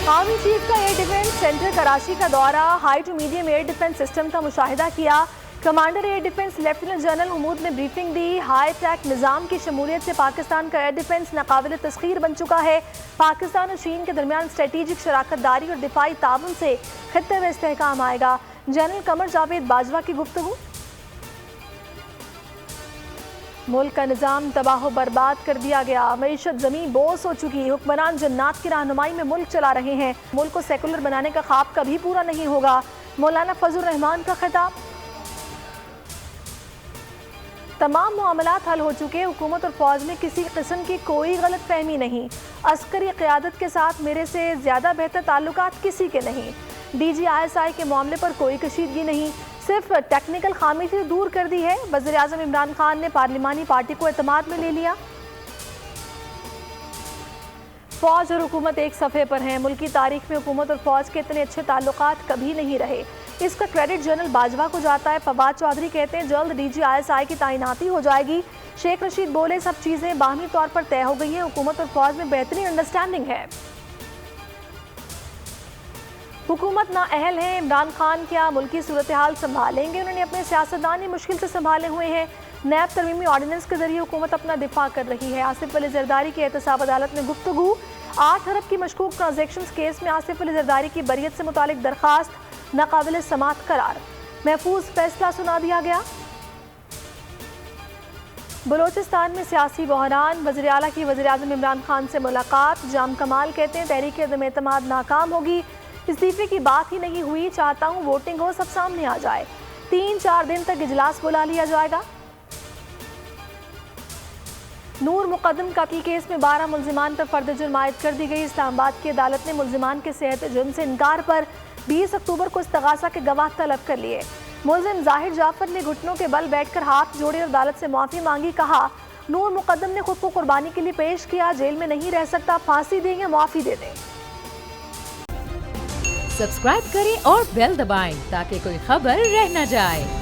Army chief का air defence centre Karachi का दौरा, high to medium air defence system का मुशाहिदा किया। Commander air defence lieutenant general Mahmood ने ब्रीफिंग दी। हाई टेक निज़ाम की शमूलियत से पाकिस्तान का एयर डिफेंस नाकाबिल तस्खीर बन चुका है। पाकिस्तान और चीन के दरमियान स्ट्रेटेजिक शराकत दारी और दिफाई ताउन से खित्ते में इस्तेहकाम आएगा। जनरल कमर जावेद बाजवा की गुफ्तगू। मुल्क का निज़ाम तबाह बर्बाद कर दिया गया, मईशत ज़मीन बोस हो चुकी, हुक्मरान जन्नात की रहनुमाई में मुल्क चला रहे हैं। मुल्क को सेकुलर बनाने का ख्वाब कभी पूरा नहीं होगा, मौलाना फजल रहमान का खिताब। तमाम मामलात हल हो चुके, हुकूमत और फौज में किसी किस्म की कोई गलत फहमी नहीं। अस्करी क़यादत के साथ मेरे से ज़्यादा बेहतर ताल्लुकात किसी के नहीं। DGISI के मामले पर कोई कशीदगी नहीं, सिर्फ टेक्निकल खामी से दूर कर दी है। वज़ीर आज़म इमरान खान ने पार्लिमानी पार्टी को एतमाद में ले लिया। फौज और हुकूमत एक सफ़े पर हैं। मुल्क की तारीख में हुकूमत और फौज के इतने अच्छे ताल्लुकात कभी नहीं रहे। इसका क्रेडिट जनरल बाजवा को जाता है। फवाद चौधरी कहते हैं जल्द DGISI की तैनाती हो जाएगी। शेख रशीद बोले सब चीज़ें बाहमी तौर पर तय हो गई हैं, हुकूमत और फौज में बेहतरीन अंडरस्टैंडिंग है। हुकूमत ना अहल है, इमरान खान क्या मुल्की सूरत हाल संभालेंगे? उन्होंने अपने सियासतदान ही मुश्किल से संभाले हुए हैं। नैब तरमीमी ऑर्डिनेंस के जरिए हुकूमत अपना दिफा कर रही है। आसिफ अली जरदारी की एहतसाब अदालत में गुफ्तगू। 8 अरब की मशकूक ट्रांजैक्शन केस में आसिफ अली जरदारी की बरियत से मुतालिक दरखास्त नाकाबिल समात करार। महफूज फैसला सुना दिया गया। बलोचिस्तान में सियासी बहरान, वज़ीर आला की वज़ीर आज़म इमरान खान से मुलाकात। जाम कमाल कहते हैं तहरीक अदम एतमाद नाकाम होगी, इस्तीफे की बात ही नहीं हुई, चाहता हूँ वोटिंग हो, सब सामने आ जाए। 3-4 दिन तक इजलास बुला लिया जाएगा। नूर मुकद्दम कत्ल केस में 12 मुल्जिमान पर फर्द जुर्म आयद कर दी गई। इस्लामाबाद की अदालत ने मुल्जिमान के सेहत जुर्म से इनकार पर 20 अक्टूबर को इस्तगासा के गवाह तलब कर लिए। मुल्जिम जाहिर जाफर ने घुटनों के बल बैठकर हाथ जोड़े और अदालत से माफ़ी मांगी। कहा नूर मुकद्दम ने खुद को कुर्बानी के लिए पेश किया, जेल में नहीं रह सकता, फांसी दें या माफ़ी दे दें। सब्सक्राइब करें और बेल दबाएं ताकि कोई खबर रह न जाए।